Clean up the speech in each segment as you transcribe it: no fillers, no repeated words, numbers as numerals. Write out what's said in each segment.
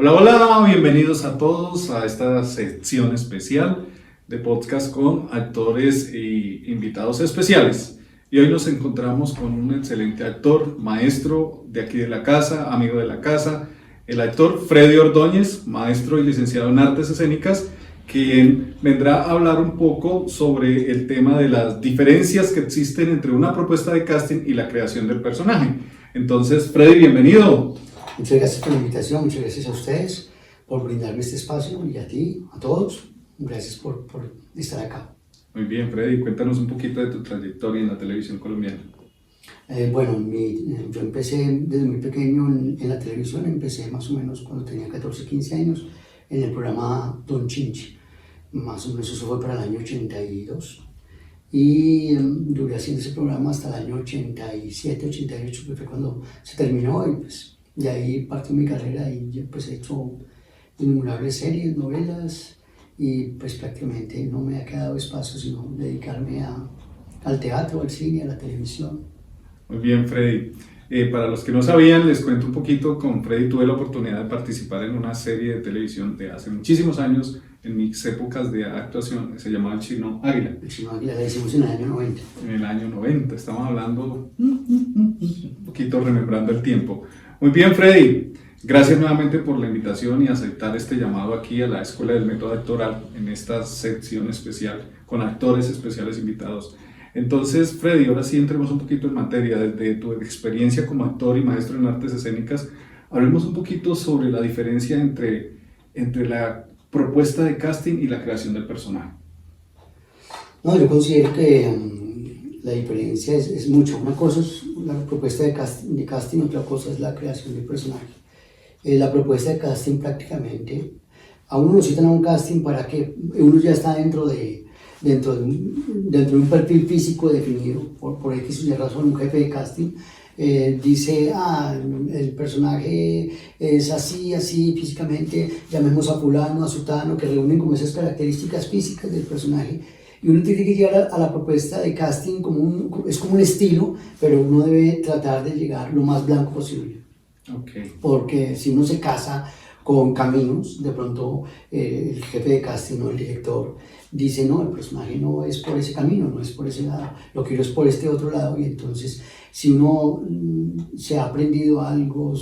Hola, hola, bienvenidos a todos a esta sección especial de podcast con actores e invitados especiales. Y hoy nos encontramos con un excelente actor, maestro de aquí de la casa, amigo de la casa, el actor Freddy Ordóñez, maestro y licenciado en artes escénicas, quien vendrá a hablar un poco sobre el tema de las diferencias que existen entre una propuesta de casting y la creación del personaje. Entonces, Freddy, bienvenido. Muchas gracias por la invitación, muchas gracias a ustedes por brindarme este espacio y a ti, a todos, gracias por estar acá. Muy bien, Freddy, cuéntanos un poquito de tu trayectoria en la televisión colombiana. Yo empecé desde muy pequeño en la televisión, empecé más o menos cuando tenía 14, 15 años en el programa Don Chinchi, más o menos eso fue para el año 82. Y duré haciendo ese programa hasta el año 87, 88, que fue cuando se terminó y pues de ahí partió mi carrera y yo pues he hecho innumerables series, novelas y pues prácticamente no me ha quedado espacio sino dedicarme al teatro, al cine, a la televisión. Muy bien, Freddy. Para los que no sabían, les cuento un poquito. Con Freddy tuve la oportunidad de participar en una serie de televisión de hace muchísimos años, en mis épocas de actuación, que se llamaba El Chino Águila. El Chino Águila la hicimos en el año 90. En el año 90, estamos hablando un poquito remembrando el tiempo. Muy bien, Freddy. Gracias nuevamente por la invitación y aceptar este llamado aquí a la Escuela del Método Actoral en esta sección especial con actores especiales invitados. Entonces, Freddy, ahora sí entremos un poquito en materia. Desde tu experiencia como actor y maestro en artes escénicas, hablemos un poquito sobre la diferencia entre la propuesta de casting y la creación del personaje. No, yo considero que la diferencia es mucho. Una cosa es la propuesta de casting, otra cosa es la creación del personaje. La propuesta de casting prácticamente, a uno lo citan a un casting para que uno ya está dentro de un perfil físico definido, por X o Y razón, un jefe de casting dice, el personaje es así, así físicamente, llamemos a fulano, a sutano, que reúnen como esas características físicas del personaje. Y uno tiene que llegar a la propuesta de casting es como un estilo, pero uno debe tratar de llegar lo más blanco posible. Okay. Porque si uno se casa con caminos, de pronto el jefe de casting o el director dice, no, el personaje no es por ese camino, no es por ese lado, lo quiero es por este otro lado. Y entonces, si uno se ha aprendido algo,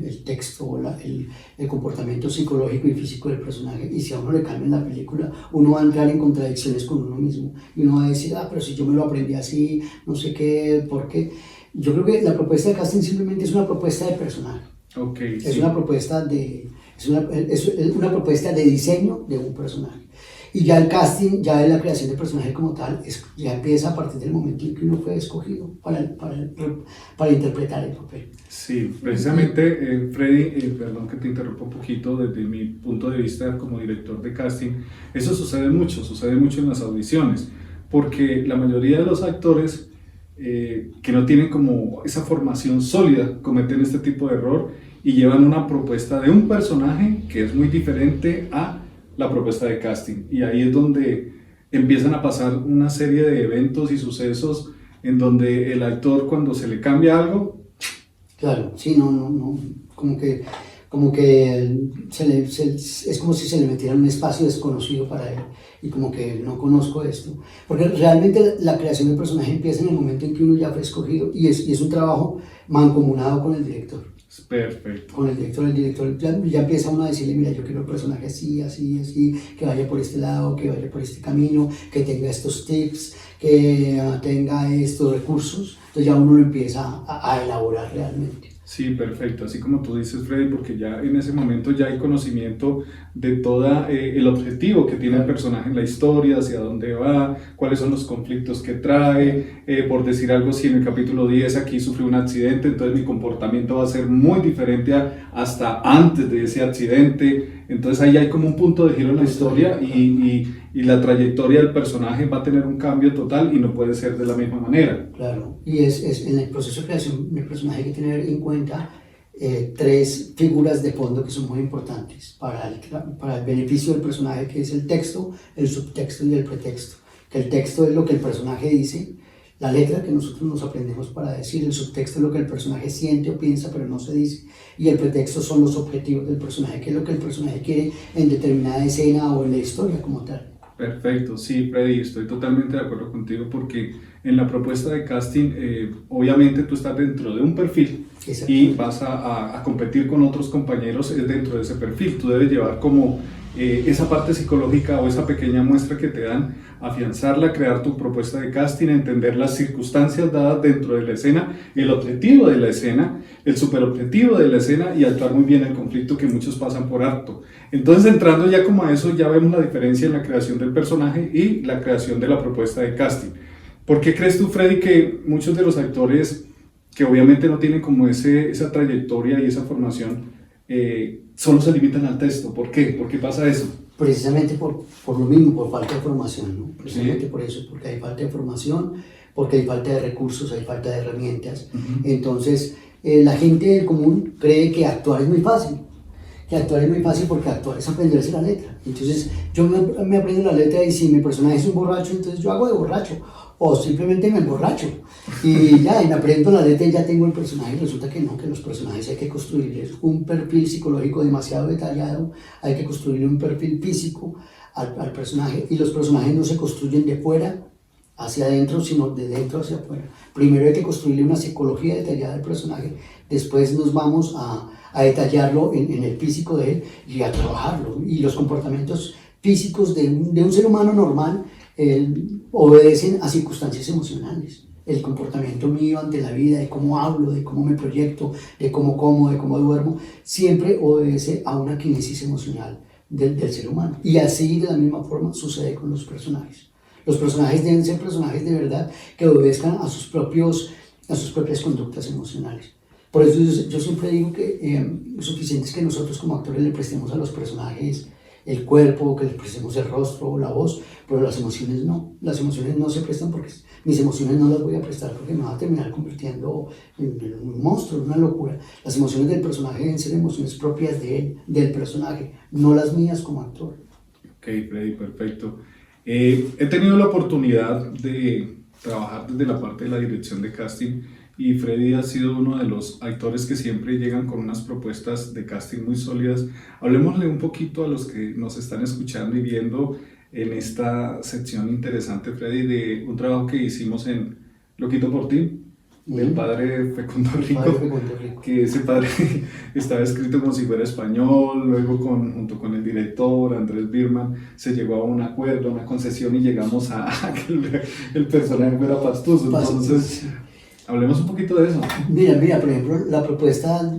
el texto, el comportamiento psicológico y físico del personaje, y si a uno le cambia la película, uno va a entrar en contradicciones con uno mismo. Y uno va a decir, pero si yo me lo aprendí así, no sé qué, ¿por qué? Yo creo que la propuesta de casting simplemente es una propuesta de personaje. Okay, es sí. una propuesta es una propuesta de diseño de un personaje. Y ya el casting, ya la creación del personaje como tal, ya empieza a partir del momento en que uno fue escogido para interpretar el papel. Sí, precisamente, Freddy, perdón que te interrumpa un poquito, desde mi punto de vista como director de casting, eso sucede mucho en las audiciones, porque la mayoría de los actores que no tienen como esa formación sólida cometen este tipo de error y llevan una propuesta de un personaje que es muy diferente a la propuesta de casting, y ahí es donde empiezan a pasar una serie de eventos y sucesos en donde el actor, cuando se le cambia algo, claro, sí, no, como que es como si se le metiera en un espacio desconocido para él y como que no conozco esto, porque realmente la creación del personaje empieza en el momento en que uno ya fue escogido y es un trabajo mancomunado con el director. Perfecto. Con el director ya empieza uno a decirle, mira, yo quiero el personaje así, así, así, que vaya por este lado, que vaya por este camino, que tenga estos tips, que tenga estos recursos. Entonces ya uno lo empieza a elaborar realmente. Sí, perfecto, así como tú dices, Freddy, porque ya en ese momento ya hay conocimiento de todo el objetivo que tiene el personaje en la historia, hacia dónde va, cuáles son los conflictos que trae, por decir algo, si en el capítulo 10 aquí sufrió un accidente, entonces mi comportamiento va a ser muy diferente hasta antes de ese accidente. Entonces ahí hay como un punto de giro en la historia y la trayectoria del personaje va a tener un cambio total y no puede ser de la misma manera. Claro, y es en el proceso de creación del personaje hay que tener en cuenta tres figuras de fondo que son muy importantes para el beneficio del personaje, que es el texto, el subtexto y el pretexto. Que el texto es lo que el personaje dice, la letra que nosotros nos aprendemos para decir, el subtexto es lo que el personaje siente o piensa pero no se dice, y el pretexto son los objetivos del personaje, que es lo que el personaje quiere en determinada escena o en la historia como tal. Perfecto, sí, Freddy, estoy totalmente de acuerdo contigo porque en la propuesta de casting, obviamente tú estás dentro de un perfil y vas a competir con otros compañeros dentro de ese perfil. Tú debes llevar como esa parte psicológica o esa pequeña muestra que te dan, afianzarla, crear tu propuesta de casting, entender las circunstancias dadas dentro de la escena, el objetivo de la escena, el superobjetivo de la escena y actuar muy bien el conflicto que muchos pasan por alto. Entonces, entrando ya como a eso, ya vemos la diferencia en la creación del personaje y la creación de la propuesta de casting. ¿Por qué crees tú, Freddy, que muchos de los actores que obviamente no tienen como esa trayectoria y esa formación solo se limitan al texto? ¿Por qué? ¿Por qué pasa eso? Precisamente por lo mismo, por falta de formación, ¿no? Precisamente Sí. por eso, porque hay falta de formación, porque hay falta de recursos, hay falta de herramientas. Entonces, la gente del común cree que actuar es muy fácil. Que actuar es muy fácil porque actuar es aprenderse la letra. Entonces, yo me aprendo la letra y si mi personaje es un borracho, entonces yo hago de borracho. O simplemente me emborracho. Y ya, y me aprendo la letra y ya tengo el personaje. Y resulta que no, que los personajes hay que construirles un perfil psicológico demasiado detallado, hay que construir un perfil físico al personaje. Y los personajes no se construyen de fuera hacia adentro, sino de dentro hacia afuera. Primero hay que construirle una psicología detallada del personaje, después nos vamos a detallarlo en el físico de él y a trabajarlo. Y los comportamientos físicos de un ser humano normal obedecen a circunstancias emocionales. El comportamiento mío ante la vida, de cómo hablo, de cómo me proyecto, de cómo como, de cómo duermo, siempre obedece a una kinesis emocional del ser humano. Y así de la misma forma sucede con los personajes. Los personajes deben ser personajes de verdad que obedezcan a sus propias conductas emocionales. Por eso yo siempre digo que es suficiente que nosotros como actores le prestemos a los personajes el cuerpo, que le prestemos el rostro o la voz, pero las emociones no. Las emociones no se prestan porque mis emociones no las voy a prestar porque me va a terminar convirtiendo en un monstruo, en una locura. Las emociones del personaje deben ser emociones propias de él, del personaje, no las mías como actor. Ok, Freddy, perfecto. He tenido la oportunidad de trabajar desde la parte de la dirección de casting y Freddy ha sido uno de los actores que siempre llegan con unas propuestas de casting muy sólidas. Hablemosle un poquito a los que nos están escuchando y viendo en esta sección interesante, Freddy, de un trabajo que hicimos en Loquito por ti, del padre Fecundo Rico, que ese padre estaba escrito como si fuera español, luego junto con el director Andrés Birman se llegó a un acuerdo, a una concesión y llegamos a que el personaje fuera pastuso. Entonces, hablemos un poquito de eso. Mira, por ejemplo, la propuesta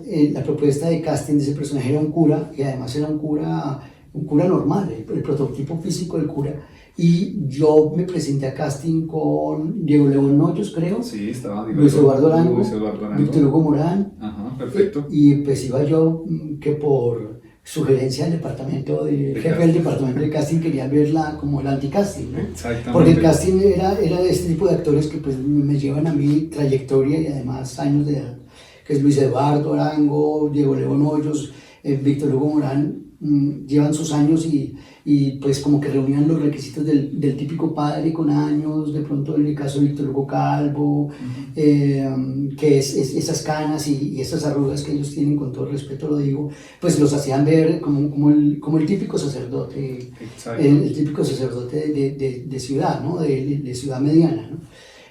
de casting de ese personaje era un cura, y además era un cura normal, el prototipo físico del cura. Y yo me presenté a casting con Diego León Hoyos, creo. Sí, estaba Luis Eduardo Arango, Luis Eduardo Arango, Víctor Hugo Morán. Ajá, perfecto. Y pues iba yo, que por sugerencia del jefe del departamento de casting quería verla como el anticasting, ¿no? Exactamente. Porque el casting era de este tipo de actores que pues me llevan a mí trayectoria y además años de edad, que es Luis Eduardo Arango, Diego León Hoyos, Víctor Hugo Morán, llevan sus años y pues como que reunían los requisitos del típico padre con años, de pronto en el caso de Víctor Hugo Calvo, que es esas canas y esas arrugas que ellos tienen, con todo respeto lo digo, pues los hacían ver como el típico sacerdote, el típico sacerdote de ciudad, ¿no? de ciudad mediana, ¿no?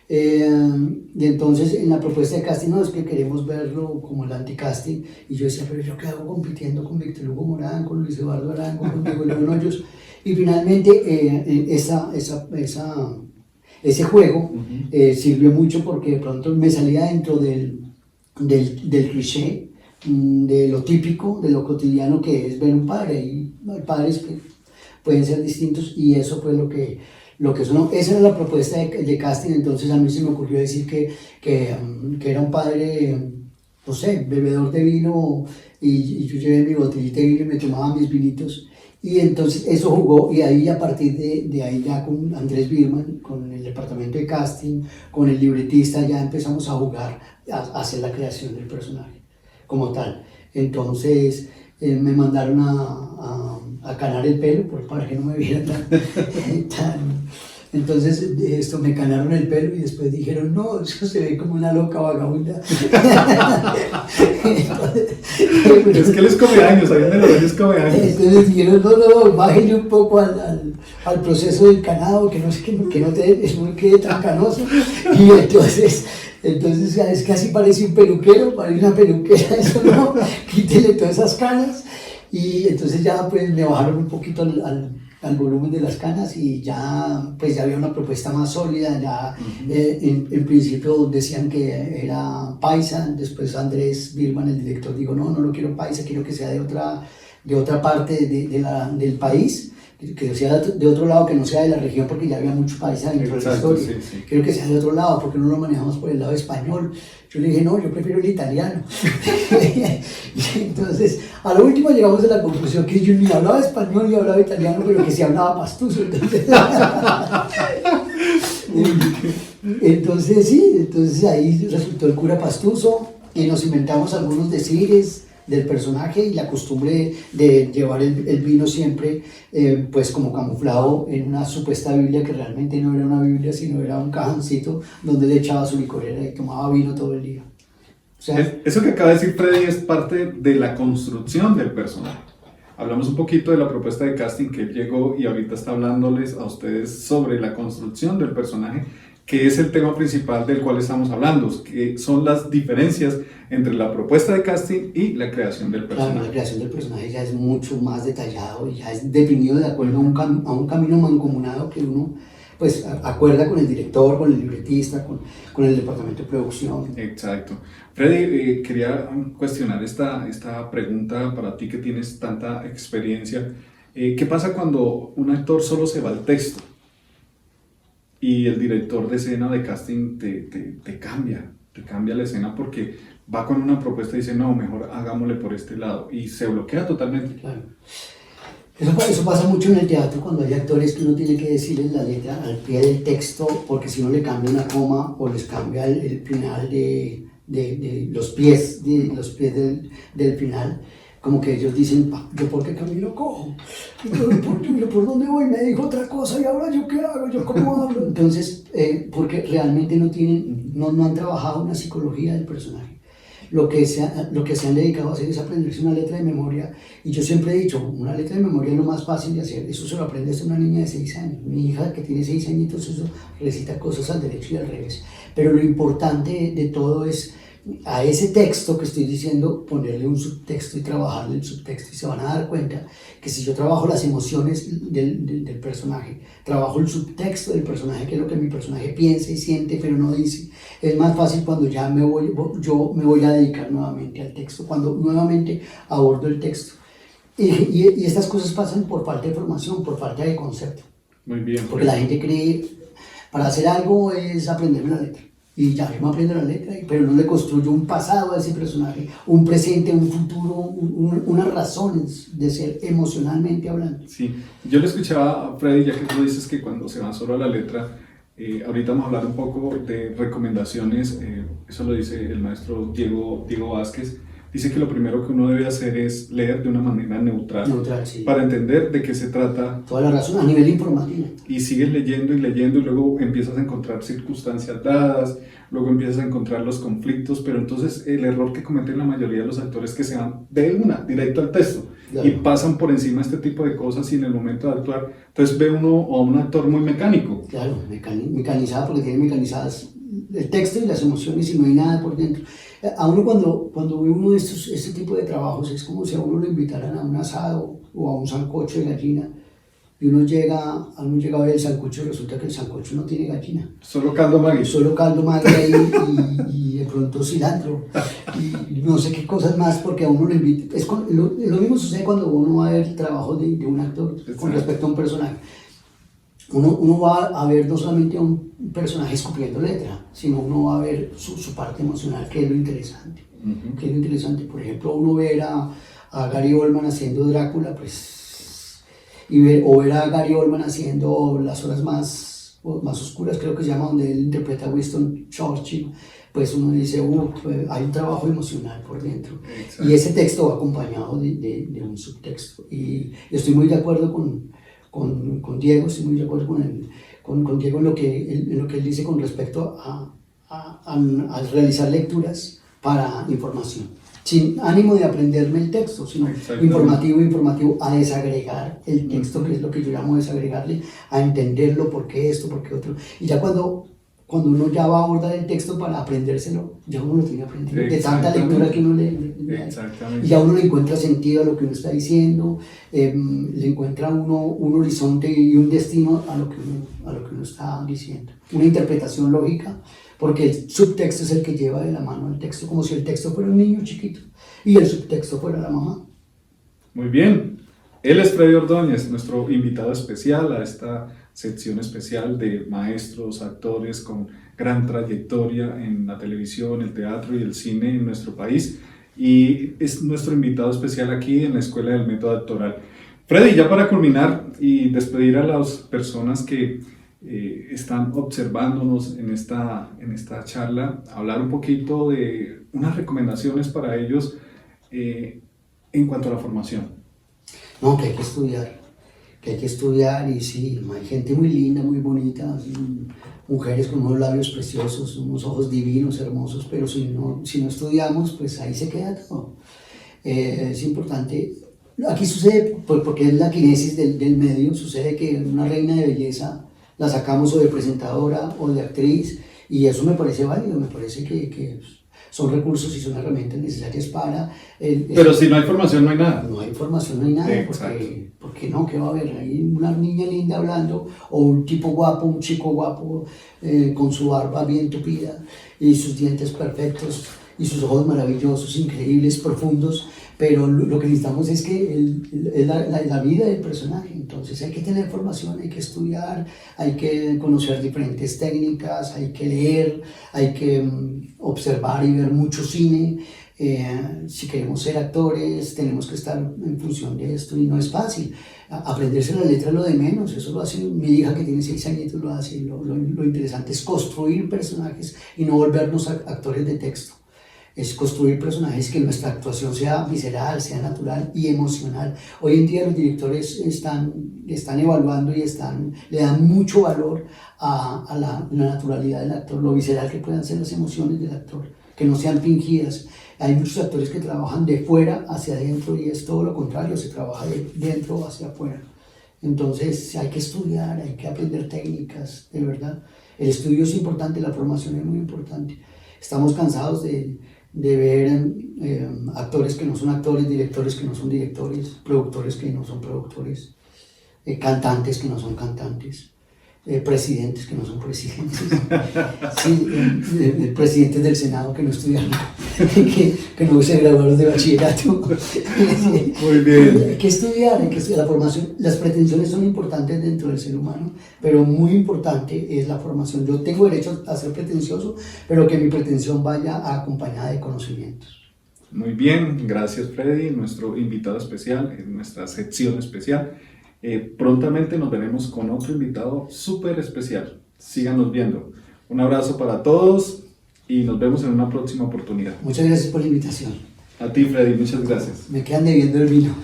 Y entonces en la propuesta de casting no es que queremos verlo como el anticasting, y yo decía, pero yo qué hago compitiendo con Víctor Hugo Morán, con Luis Eduardo Arango, con Diego León Hoyos, y finalmente ese juego sirvió mucho porque de pronto me salía dentro del cliché, de lo típico, de lo cotidiano que es ver un padre, y hay padres que pueden ser distintos, y eso fue lo que sonó. Esa era la propuesta de casting. Entonces a mí se me ocurrió decir que era un padre, no sé, bebedor de vino, y yo llevé mi botellita de vino y me tomaba mis vinitos, y entonces eso jugó, y ahí a partir de ahí ya con Andrés Birman, con el departamento de casting, con el libretista, ya empezamos a jugar, a hacer la creación del personaje como tal. Entonces me mandaron a canar el pelo para que no me viera Entonces esto me canaron el pelo y después dijeron, no, eso se ve como una loca vagabunda. Es que él es come años, ahí donde lo ven es come años. Entonces dijeron, no, bájenle un poco al proceso del canado, que no sé, que no te, es muy quede tan canoso. Y entonces es que así parece un peluquero, parece una peluquera, eso no, quítele todas esas canas. Y entonces ya pues me bajaron un poquito al volumen de las canas y ya pues ya había una propuesta más sólida, ya en principio decían que era paisa, después Andrés Birman, el director, dijo no lo quiero paisa, quiero que sea de otra parte del país, que sea de otro lado, que no sea de la región, porque ya había mucho paisa dentro de la historia. Sí. Quiero que sea de otro lado, porque no lo manejamos por el lado español. Yo le dije, no, yo prefiero el italiano. Y entonces, a lo último llegamos a la conclusión que yo ni hablaba español ni hablaba italiano, pero que sí hablaba pastuso. Entonces ahí resultó el cura pastuso y nos inventamos algunos decires del personaje y la costumbre de llevar el vino siempre pues como camuflado en una supuesta Biblia que realmente no era una Biblia sino era un cajoncito donde le echaba su licorera y tomaba vino todo el día. O sea, eso que acaba de decir Freddy es parte de la construcción del personaje. Hablamos un poquito de la propuesta de casting que él llegó y ahorita está hablándoles a ustedes sobre la construcción del personaje, que es el tema principal del cual estamos hablando, que son las diferencias entre la propuesta de casting y la creación del personaje. Claro, la creación del personaje ya es mucho más detallado y ya es definido de acuerdo a un camino mancomunado que uno pues acuerda con el director, con el libretista, con el departamento de producción. Exacto. Freddy, quería cuestionar esta pregunta para ti que tienes tanta experiencia. ¿Qué pasa cuando un actor solo se va al texto y el director de escena de casting te cambia la escena porque va con una propuesta y dice, no, mejor hagámosle por este lado, y se bloquea totalmente? Claro. Eso pasa mucho en el teatro cuando hay actores que uno tiene que decirles la letra al pie del texto, porque si no le cambia una coma o les cambia el final de los pies del final, como que ellos dicen, ¿yo por qué camino cojo? ¿Yo por dónde voy? Me dijo otra cosa y ahora ¿yo qué hago? ¿Yo cómo hablo? Entonces, porque realmente no han trabajado una psicología del personaje. Lo que se han dedicado a hacer es aprenderse una letra de memoria, y yo siempre he dicho, una letra de memoria es lo más fácil de hacer, eso se lo aprende a una niña de 6 años, mi hija que tiene 6 añitos, eso recita cosas al derecho y al revés, pero lo importante de todo es a ese texto que estoy diciendo, ponerle un subtexto y trabajarle el subtexto, y se van a dar cuenta que si yo trabajo las emociones del personaje, trabajo el subtexto del personaje, que es lo que mi personaje piensa y siente pero no dice, es más fácil cuando ya yo me voy a dedicar nuevamente al texto, cuando nuevamente abordo el texto. Y estas cosas pasan por falta de formación, por falta de concepto. Muy bien. Porque la gente cree, para hacer algo es aprender una letra. Y ya yo me aprendo la letra, pero no le construyo un pasado a ese personaje, un presente, un futuro, unas razones de ser emocionalmente hablando. Sí, yo le escuchaba a Freddy, ya que tú dices que cuando se va solo a la letra, ahorita vamos a hablar un poco de recomendaciones, eso lo dice el maestro Diego Vázquez. Dice que lo primero que uno debe hacer es leer de una manera neutral, sí, para entender de qué se trata. Toda la razón, a nivel informativo. Y sigues leyendo y leyendo, y luego empiezas a encontrar circunstancias dadas, luego empiezas a encontrar los conflictos, pero entonces el error que cometen la mayoría de los actores es que se van directo al texto, claro, y pasan por encima este tipo de cosas, y en el momento de actuar, entonces ve uno a un actor muy mecánico. Claro, mecanizado, porque tiene mecanizadas el texto y las emociones y no hay nada por dentro. A uno cuando ve uno de este tipo de trabajos es como si a uno lo invitaran a un asado o a un sancocho de gallina, y uno llega a ver el sancocho y resulta que el sancocho no tiene gallina. Solo caldo Maggi. Solo caldo Maggi y de pronto cilantro y no sé qué cosas más, porque a uno lo invita. Lo mismo sucede cuando uno va a ver el trabajo de un actor con respecto a un personaje. Uno va a ver no solamente a un personaje escupiendo letra, sino uno va a ver su parte emocional, que es lo interesante. Uh-huh. Que es lo interesante. Por ejemplo, uno ver a Gary Oldman haciendo Drácula, pues, o ver a Gary Oldman haciendo Las horas más oscuras, creo que se llama, donde él interpreta a Winston Churchill, pues uno dice, hay un trabajo emocional por dentro. Exacto. Y ese texto va acompañado de un subtexto. Y estoy muy de acuerdo con Diego, estoy muy de acuerdo con Diego en lo que él dice con respecto a realizar lecturas para información, sin ánimo de aprenderme el texto, sino informativo, a desagregar el texto, que es lo que yo llamo desagregarle, a entenderlo, por qué esto, por qué otro. Y ya cuando uno ya va a abordar el texto para aprendérselo, ya uno lo tiene aprendido, de tanta lectura que uno le y ya uno le encuentra sentido a lo que uno está diciendo, le encuentra uno un horizonte y un destino a lo que uno está diciendo, una interpretación lógica, porque el subtexto es el que lleva de la mano al texto, como si el texto fuera un niño chiquito y el subtexto fuera la mamá. Muy bien, él es Freddy Ordóñez, nuestro invitado especial a esta sección especial de maestros, actores con gran trayectoria en la televisión, el teatro y el cine en nuestro país, y es nuestro invitado especial aquí en la Escuela del Método Actoral. Freddy, ya para culminar y despedir a las personas que están observándonos en esta charla, hablar un poquito de unas recomendaciones para ellos en cuanto a la formación. No, que hay que estudiar, y sí, hay gente muy linda, muy bonita, mujeres con unos labios preciosos, unos ojos divinos, hermosos, pero si no estudiamos, pues ahí se queda todo. Es importante. Aquí sucede, porque es la kinesis del medio, sucede que una reina de belleza la sacamos o de presentadora o de actriz, y eso me parece válido, me parece que son recursos y son herramientas necesarias para... Pero si no hay formación no hay nada. No hay formación, no hay nada, porque no, ¿qué va a haber? Hay una niña linda hablando, o un tipo guapo, un chico guapo, con su barba bien tupida, y sus dientes perfectos, y sus ojos maravillosos, increíbles, profundos, pero lo que necesitamos es que la vida del personaje. Entonces hay que tener formación, hay que estudiar, hay que conocer diferentes técnicas, hay que leer, hay que observar y ver mucho cine. Si queremos ser actores, tenemos que estar en función de esto, y no es fácil. Aprenderse la letra es lo de menos, eso lo hace mi hija que tiene 6 añitos, lo hace. Lo interesante es construir personajes y no volvernos actores de texto. Es construir personajes que nuestra actuación sea visceral, sea natural y emocional. Hoy en día los directores están evaluando y le dan mucho valor a la naturalidad del actor, lo visceral que puedan ser las emociones del actor, que no sean fingidas. Hay muchos actores que trabajan de fuera hacia adentro, y es todo lo contrario, se trabaja de dentro hacia afuera. Entonces hay que estudiar, hay que aprender técnicas, de verdad. El estudio es importante, la formación es muy importante. Estamos cansados de ver actores que no son actores, directores que no son directores, productores que no son productores, cantantes que no son cantantes, presidentes que no son presidentes, sí, presidentes del Senado que no estudiaron, que no se graduaron de bachillerato. Muy bien. Hay que estudiar, la formación. Las pretensiones son importantes dentro del ser humano, pero muy importante es la formación. Yo tengo derecho a ser pretencioso, pero que mi pretensión vaya acompañada de conocimientos. Muy bien, gracias Freddy, nuestro invitado especial en nuestra sección especial. Prontamente nos veremos con otro invitado súper especial. Síganos viendo. Un abrazo para todos y nos vemos en una próxima oportunidad. Muchas gracias por la invitación. A ti, Freddy, muchas gracias. Me quedan debiendo el vino.